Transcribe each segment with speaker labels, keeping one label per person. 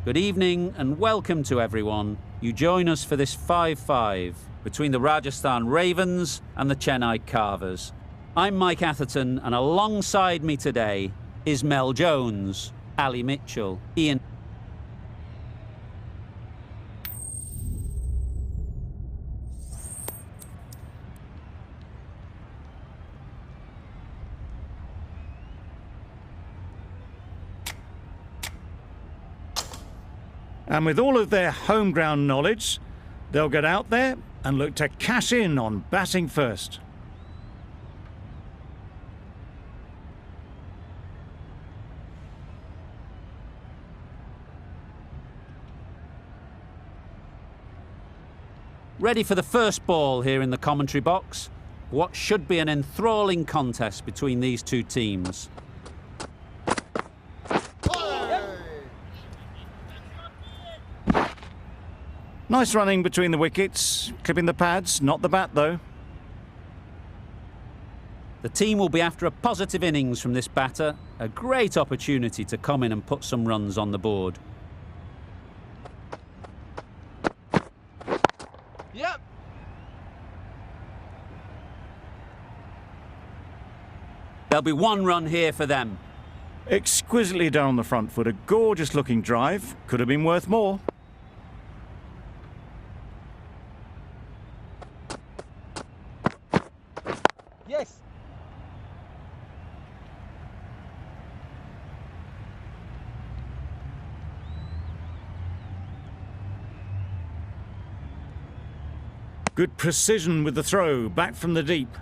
Speaker 1: Good evening and welcome to everyone. You join us for this 5-5 between the Rajasthan Ravens and the Chennai Carvers. I'm Mike Atherton, and alongside me today is Mel Jones, Ali Mitchell, Ian.
Speaker 2: And with all of their home ground knowledge, they'll get out there and look to cash in on batting first.
Speaker 1: Ready for the first ball here in the commentary box. What should be an enthralling contest between these two teams.
Speaker 2: Nice running between the wickets, clipping the pads, not the bat though.
Speaker 1: The team will be after a positive innings from this batter, a great opportunity to come in and put some runs on the board.
Speaker 3: Yep.
Speaker 1: There'll be one run here for them.
Speaker 2: Exquisitely done on the front foot, a gorgeous looking drive, could have been worth more.
Speaker 3: Yes.
Speaker 2: Good precision with the throw, back from the deep.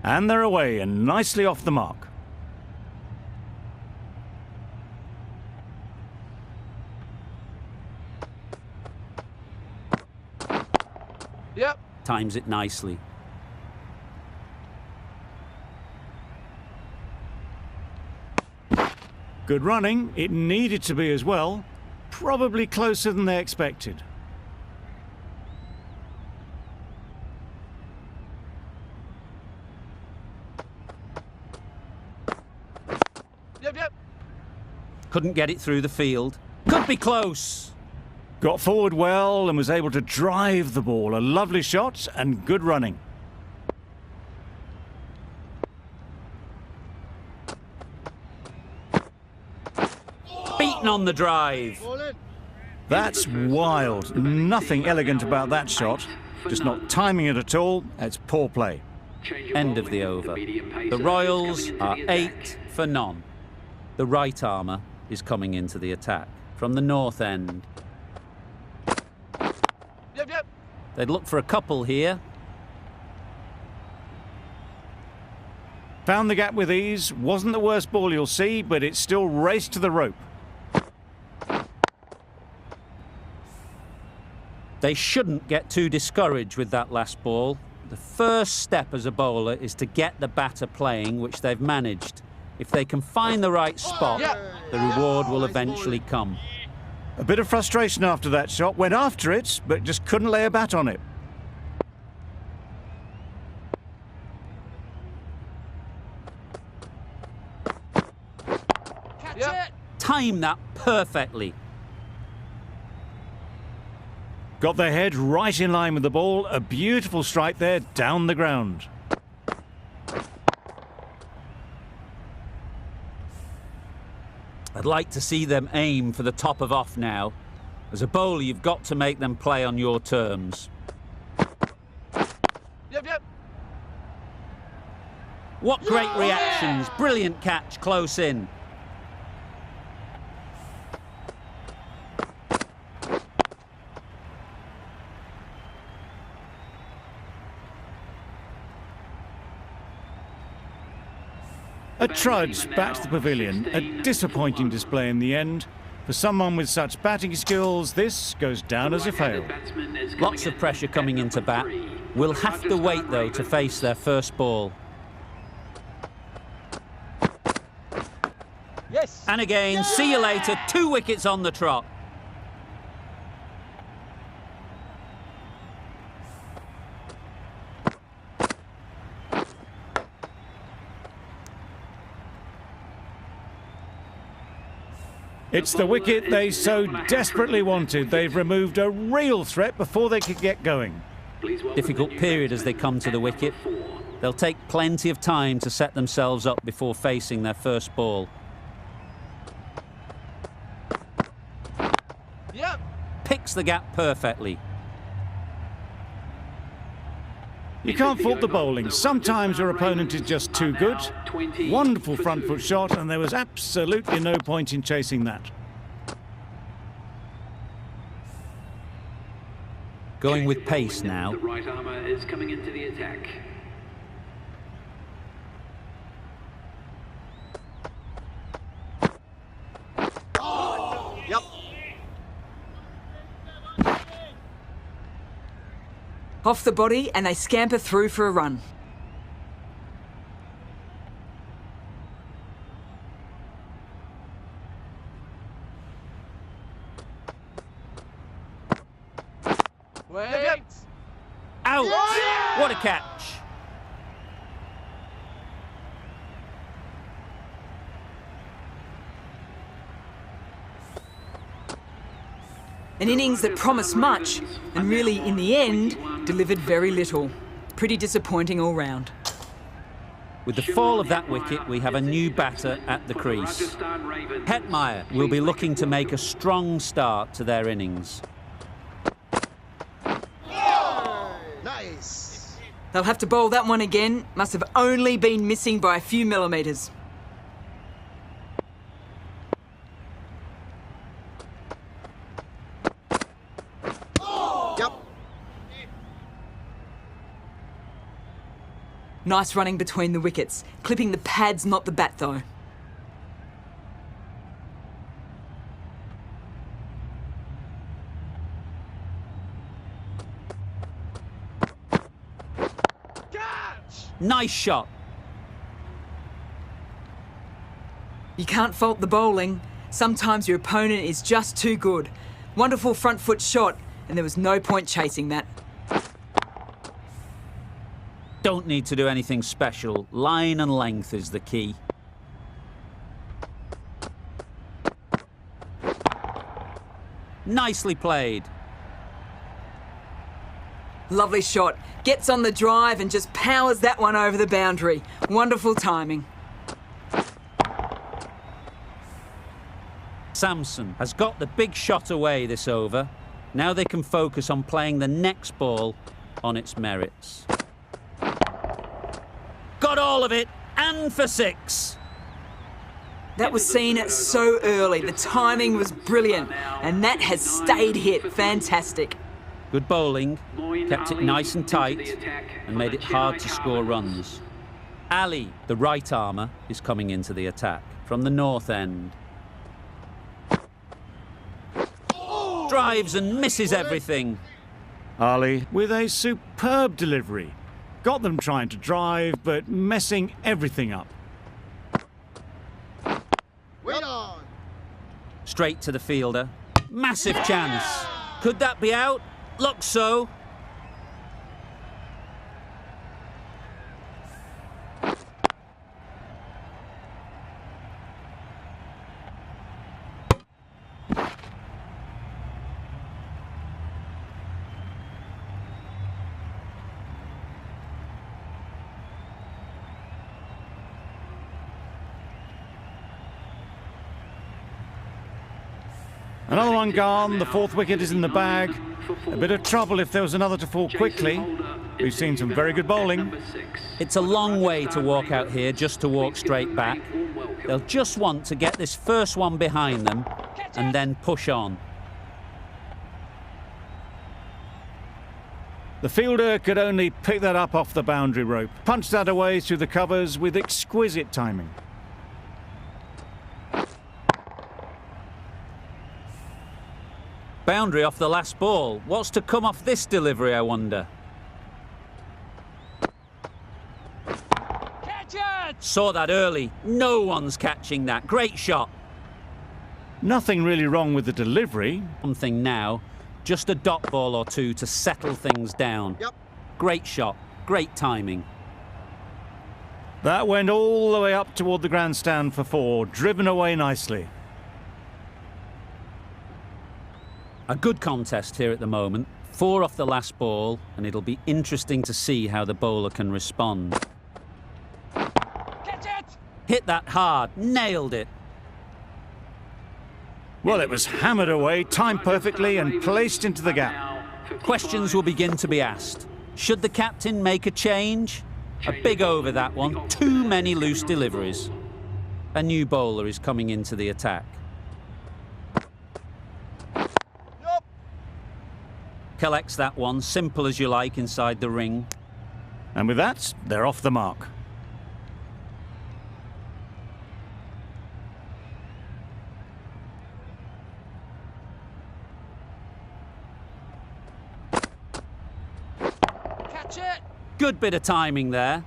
Speaker 2: And they're away and nicely off the mark.
Speaker 3: Yep.
Speaker 1: Times it nicely.
Speaker 2: Good running, it needed to be as well. Probably closer than they expected.
Speaker 3: Yep.
Speaker 1: Couldn't get it through the field. Could be close.
Speaker 2: Got forward well and was able to drive the ball. A lovely shot and good running.
Speaker 1: Beaten on the drive.
Speaker 2: That's wild. Nothing elegant about that shot. Just not timing it at all. It's poor play.
Speaker 1: End of the over. The Royals are 8 for none. The right armour is coming into the attack from the north end.
Speaker 3: Yep.
Speaker 1: They'd look for a couple here.
Speaker 2: Found the gap with ease. Wasn't the worst ball you'll see, but it still raced to the rope.
Speaker 1: They shouldn't get too discouraged with that last ball. The first step as a bowler is to get the batter playing, which they've managed. If they can find the right spot, the reward will eventually come.
Speaker 2: A bit of frustration after that shot. Went after it, but just couldn't lay a bat on it.
Speaker 3: Catch it.
Speaker 1: Time that perfectly.
Speaker 2: Got their head right in line with the ball. A beautiful strike there down the ground.
Speaker 1: I'd like to see them aim for the top of off now. As a bowler, you've got to make them play on your terms.
Speaker 3: Yep.
Speaker 1: What great reactions. Brilliant catch close in.
Speaker 2: A trudge back to the pavilion. A disappointing display in the end. For someone with such batting skills, this goes down as a fail.
Speaker 1: Lots of pressure coming into bat. We'll have to wait, though, to face their first ball.
Speaker 3: Yes.
Speaker 1: And again, see you later. 2 wickets on the trot.
Speaker 2: It's the wicket they so desperately wanted. They've removed a real threat before they could get going.
Speaker 1: Difficult period as they come to the wicket. They'll take plenty of time to set themselves up before facing their first ball.
Speaker 3: Yep.
Speaker 1: Picks the gap perfectly.
Speaker 2: You can't fault the bowling. Sometimes your opponent is just too good. Wonderful front foot shot, and there was absolutely no point in chasing that.
Speaker 1: Going with pace now.
Speaker 4: The right armour is coming into the attack.
Speaker 3: Yep.
Speaker 5: Off the body and they scamper through for a run.
Speaker 3: Wait.
Speaker 1: Out! What a catch!
Speaker 5: An innings that promised much and really, in the end, delivered very little. Pretty disappointing all round.
Speaker 1: With the fall of that wicket, we have a new batter at the crease. Hetmeyer will be looking to make a strong start to their innings.
Speaker 3: Nice.
Speaker 5: They'll have to bowl that one again. Must have only been missing by a few millimetres.
Speaker 3: Yep.
Speaker 5: Nice running between the wickets. Clipping the pads, not the bat though.
Speaker 3: Catch.
Speaker 1: Nice shot.
Speaker 5: You can't fault the bowling. Sometimes your opponent is just too good. Wonderful front foot shot, and there was no point chasing that.
Speaker 1: Don't need to do anything special. Line and length is the key. Nicely played.
Speaker 5: Lovely shot. Gets on the drive and just powers that one over the boundary. Wonderful timing.
Speaker 1: Samson has got the big shot away this over. Now they can focus on playing the next ball on its merits. Got all of it, and for 6.
Speaker 5: That was seen so early. The timing was brilliant, and that has stayed hit. Fantastic.
Speaker 1: Good bowling, kept it nice and tight, and made it hard to score runs. Ali, the right armour, is coming into the attack from the north end. Drives and misses everything.
Speaker 2: Ali with a superb delivery. Got them trying to drive, but messing everything up.
Speaker 3: Wait on.
Speaker 1: Straight to the fielder. Massive chance. Could that be out? Looks so.
Speaker 2: Another one gone, the 4th wicket is in the bag. A bit of trouble if there was another to fall quickly. We've seen some very good bowling.
Speaker 1: It's a long way to walk out here just to walk straight back. They'll just want to get this first one behind them and then push on.
Speaker 2: The fielder could only pick that up off the boundary rope. Punched that away through the covers with exquisite timing.
Speaker 1: Boundary off the last ball. What's to come off this delivery, I wonder?
Speaker 3: Catch it.
Speaker 1: Saw that early. No one's catching that. Great shot.
Speaker 2: Nothing really wrong with the delivery.
Speaker 1: Something now. Just a dot ball or two to settle things down.
Speaker 3: Yep.
Speaker 1: Great shot. Great timing.
Speaker 2: That went all the way up toward the grandstand for 4, driven away nicely.
Speaker 1: A good contest here at the moment. 4 off the last ball, and it'll be interesting to see how the bowler can respond.
Speaker 3: Catch it!
Speaker 1: Hit that hard, nailed it.
Speaker 2: Well, it was hammered away, timed perfectly and placed into the gap.
Speaker 1: Questions will begin to be asked. Should the captain make a change? A big over that one, too many loose deliveries. A new bowler is coming into the attack.
Speaker 3: Yup!
Speaker 1: Collects that one, simple as you like, inside the ring.
Speaker 2: And with that, they're off the mark.
Speaker 3: Catch it!
Speaker 1: Good bit of timing there.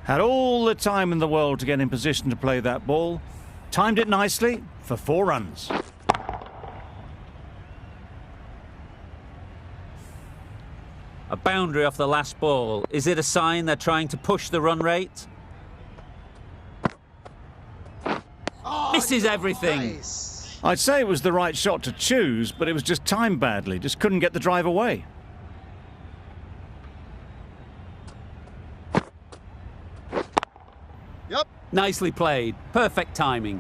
Speaker 2: Had all the time in the world to get in position to play that ball. Timed it nicely for 4 runs.
Speaker 1: A boundary off the last ball. Is it a sign they're trying to push the run rate? Misses everything.
Speaker 3: Nice.
Speaker 2: I'd say it was the right shot to choose, but it was just timed badly. Just couldn't get the drive away.
Speaker 3: Yup.
Speaker 1: Nicely played. Perfect timing.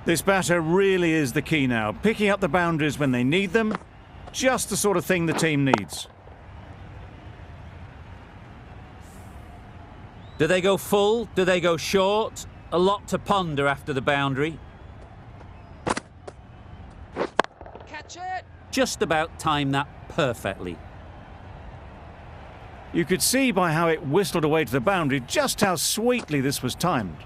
Speaker 2: This batter really is the key now. Picking up the boundaries when they need them. Just the sort of thing the team needs.
Speaker 1: Do they go full? Do they go short? A lot to ponder after the boundary.
Speaker 3: Catch it!
Speaker 1: Just about timed that perfectly.
Speaker 2: You could see by how it whistled away to the boundary just how sweetly this was timed.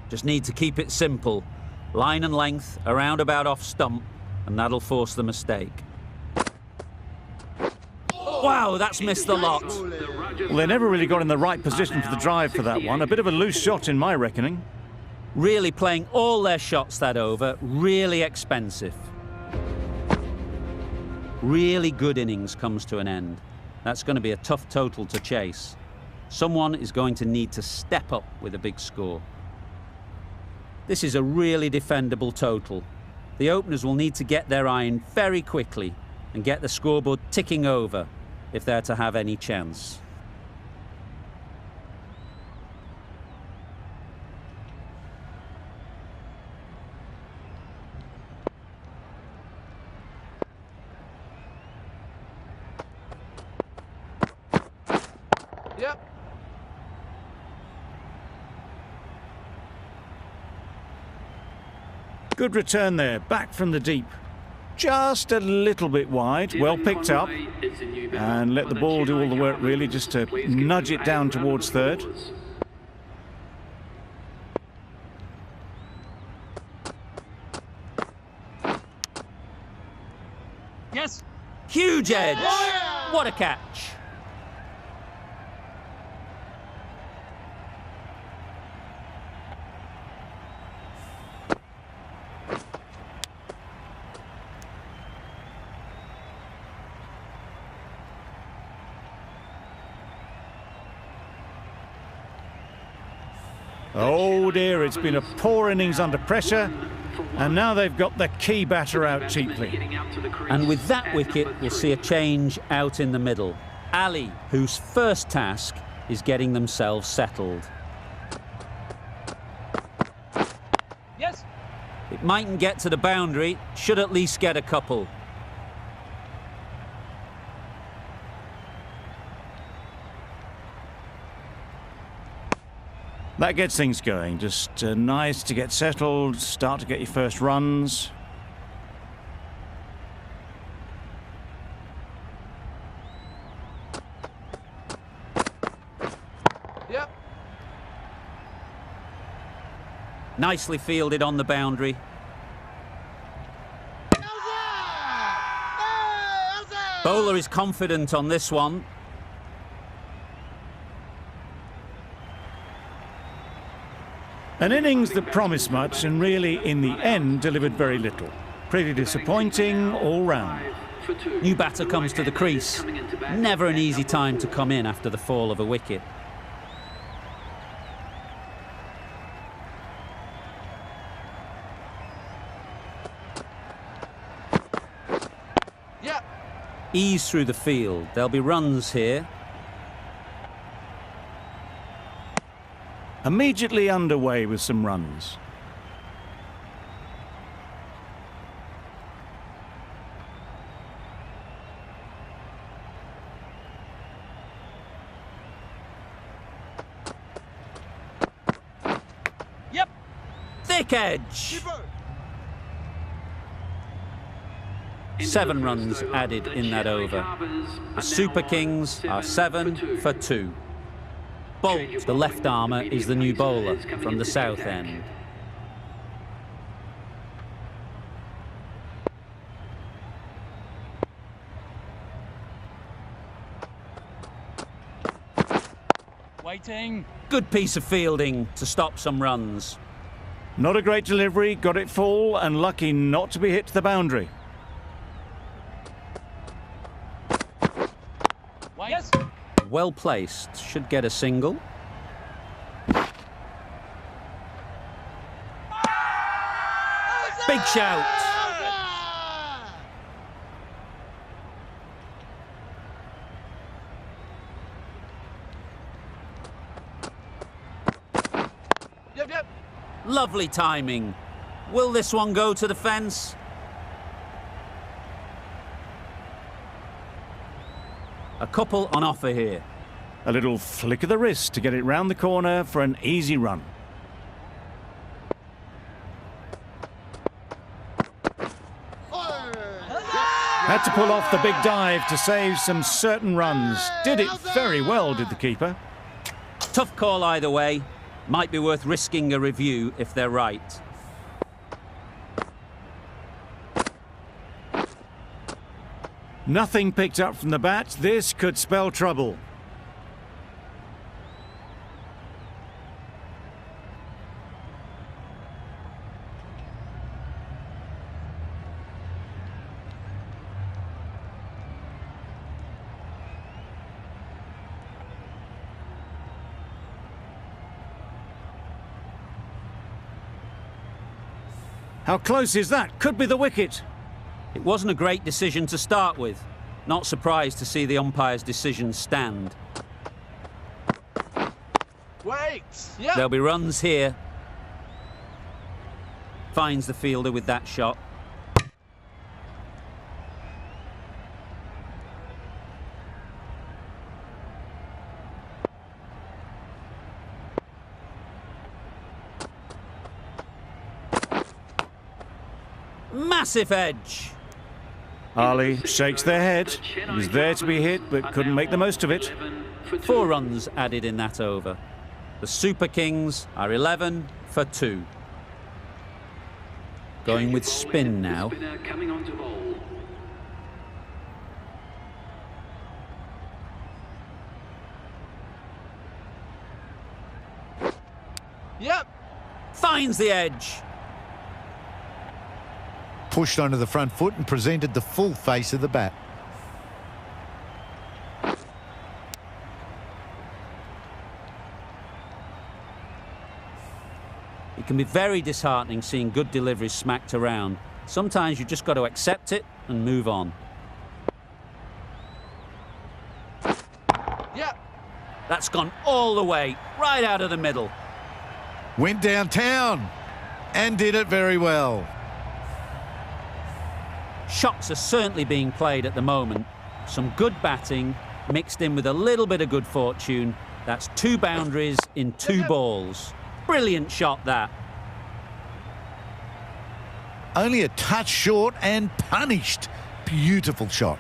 Speaker 1: Just need to keep it simple. Line and length, around about off stump, and that'll force the mistake. Wow, that's missed the lot.
Speaker 2: Well, they never really got in the right position for the drive for that one. A bit of a loose shot in my reckoning.
Speaker 1: Really playing all their shots that over, really expensive. Really good innings comes to an end. That's going to be a tough total to chase. Someone is going to need to step up with a big score. This is a really defendable total. The openers will need to get their iron very quickly and get the scoreboard ticking over if they're to have any chance.
Speaker 3: Yep.
Speaker 2: Good return there, back from the deep. Just a little bit wide, well picked up. And let the ball do all the work really, just to nudge it down towards third.
Speaker 3: Yes.
Speaker 1: Huge edge! What a catch!
Speaker 2: Oh dear, it's been a poor innings under pressure, and now they've got the key batter out cheaply.
Speaker 1: And with that wicket, we'll see a change out in the middle. Ali, whose first task is getting themselves settled.
Speaker 3: Yes.
Speaker 1: It mightn't get to the boundary, should at least get a couple.
Speaker 2: That gets things going. Just nice to get settled, start to get your first runs.
Speaker 3: Yep.
Speaker 1: Nicely fielded on the boundary. Bowler is confident on this one.
Speaker 2: An innings that promised much and really, in the end, delivered very little. Pretty disappointing all round.
Speaker 4: for 2.
Speaker 1: New batter comes to the crease.
Speaker 4: Coming into bat,
Speaker 1: Never an easy
Speaker 4: number
Speaker 1: time
Speaker 4: 4.
Speaker 1: to come in after the fall of a wicket.
Speaker 3: Yep.
Speaker 1: Ease through the field. There'll be runs here.
Speaker 2: Immediately underway with some runs.
Speaker 3: Yep.
Speaker 1: Thick edge.
Speaker 3: Keeper.
Speaker 1: 7 runs added in that over. The Super Kings are 7 for 2. Bolt, the left armour, is the new bowler from the south end.
Speaker 3: Waiting.
Speaker 1: Good piece of fielding to stop some runs.
Speaker 2: Not a great delivery, got it full and lucky not to be hit to the boundary.
Speaker 3: Yes.
Speaker 1: Well placed, should get a single. Big shout.
Speaker 3: Yep, yep.
Speaker 1: Lovely timing. Will this one go to the fence? A couple on offer here.
Speaker 2: A little flick of the wrist to get it round the corner for an easy run. Had to pull off the big dive to save some certain runs. Did it very well, did the keeper.
Speaker 1: Tough call either way. Might be worth risking a review if they're right.
Speaker 2: Nothing picked up from the bat. This could spell trouble. How close is that? Could be the wicket.
Speaker 1: It wasn't a great decision to start with. Not surprised to see the umpire's decision stand.
Speaker 3: Wait. Yep.
Speaker 1: There'll be runs here. Finds the fielder with that shot. Massive edge.
Speaker 2: Ali shakes their head. He was there to be hit, but couldn't make the most of it.
Speaker 1: 4 runs added in that over. The Super Kings are 11 for 2. Going with spin now.
Speaker 4: Coming on to bowl.
Speaker 3: Yep.
Speaker 1: Finds the edge.
Speaker 6: Pushed onto the front foot and presented the full face of the bat.
Speaker 1: It can be very disheartening seeing good deliveries smacked around. Sometimes you've just got to accept it and move on.
Speaker 3: Yep.
Speaker 1: That's gone all the way, right out of the middle.
Speaker 6: Went downtown and did it very well.
Speaker 1: Shots are certainly being played at the moment. Some good batting mixed in with a little bit of good fortune. That's 2 boundaries in 2 balls. Brilliant shot, that.
Speaker 6: Only a touch short and punished. Beautiful shot.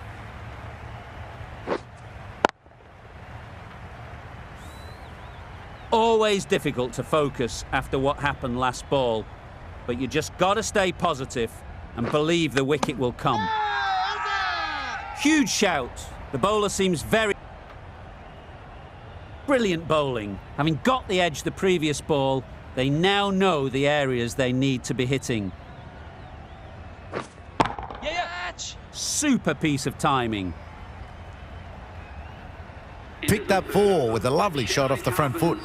Speaker 1: Always difficult to focus after what happened last ball, but you just got to stay positive and believe the wicket will come. Huge shout. The bowler seems very... Brilliant bowling. Having got the edge the previous ball, they now know the areas they need to be hitting.
Speaker 3: Yeah, yeah.
Speaker 1: super piece of timing.
Speaker 6: Picked up 4 with a lovely shot off the front foot.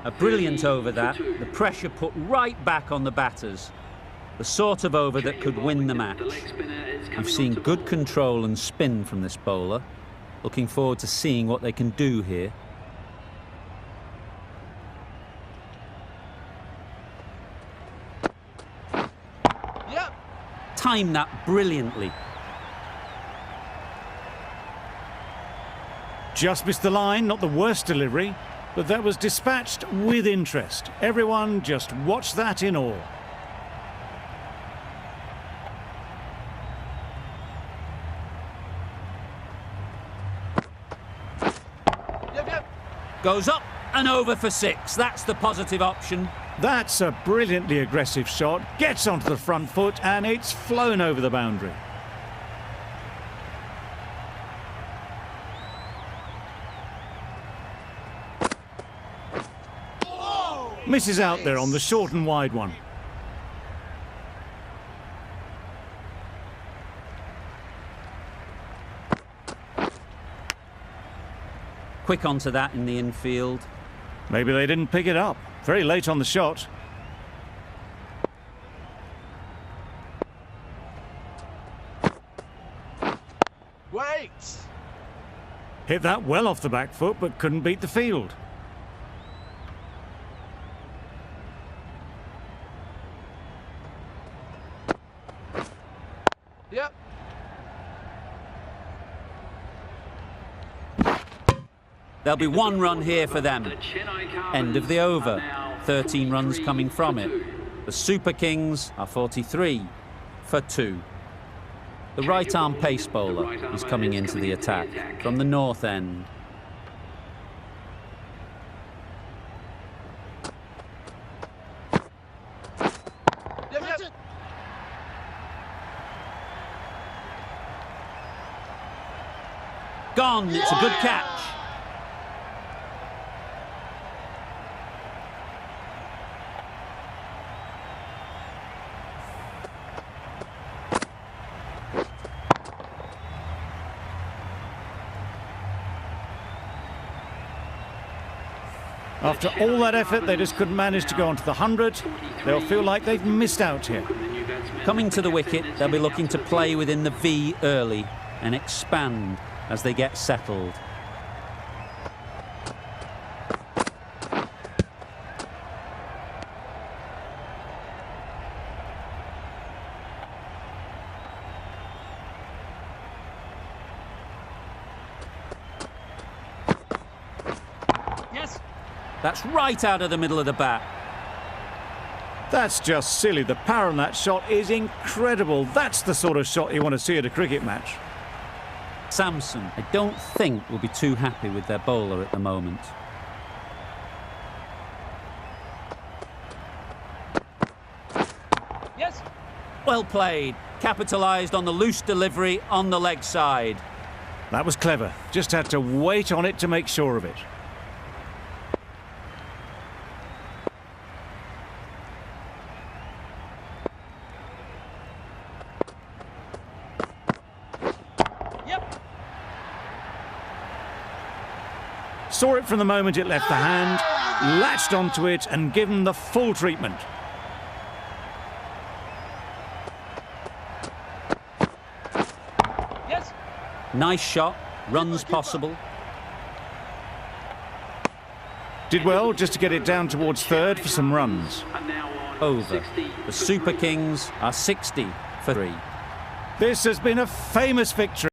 Speaker 1: A brilliant over that, the pressure put right back on the batters. The sort of over that could win the match. We've seen good control and spin from this bowler. Looking forward to seeing what they can do here.
Speaker 3: Yep.
Speaker 1: Timed that brilliantly.
Speaker 2: Just missed the line, not the worst delivery, but that was dispatched with interest. Everyone just watched that in awe.
Speaker 3: Yep.
Speaker 1: Goes up and over for 6. That's the positive option.
Speaker 2: That's a brilliantly aggressive shot, gets onto the front foot, and it's flown over the boundary. Misses out there on the short and wide one.
Speaker 1: Quick onto that in the infield.
Speaker 2: Maybe they didn't pick it up. Very late on the shot.
Speaker 3: Wait.
Speaker 2: Hit that well off the back foot, but couldn't beat the field.
Speaker 3: Yep.
Speaker 1: There'll be 1 run here for them. End of the over. 13 runs coming from it. The Super Kings are 43 for 2. The right-arm pace bowler is coming into the attack from the north end.
Speaker 3: Yep.
Speaker 1: Gone. It's a good catch.
Speaker 2: After all that effort, they just couldn't manage to go onto the 100. They'll feel like they've missed out here.
Speaker 1: Coming to the wicket, they'll be looking to play within the V early and expand as they get settled.
Speaker 3: Yes.
Speaker 1: That's right out of the middle of the bat.
Speaker 2: That's just silly. The power on that shot is incredible. That's the sort of shot you want to see at a cricket match.
Speaker 1: Samson, I don't think, will be too happy with their bowler at the moment.
Speaker 3: Yes.
Speaker 1: Well played. Capitalised on the loose delivery on the leg side.
Speaker 2: That was clever. Just had to wait on it to make sure of it. Saw it from the moment it left the hand, latched onto it and given the full treatment.
Speaker 3: Yes.
Speaker 1: Nice shot. Runs possible.
Speaker 2: Did well just to get it down towards third for some runs.
Speaker 1: Over. The Super Kings are 60 for 3.
Speaker 2: This has been a famous victory.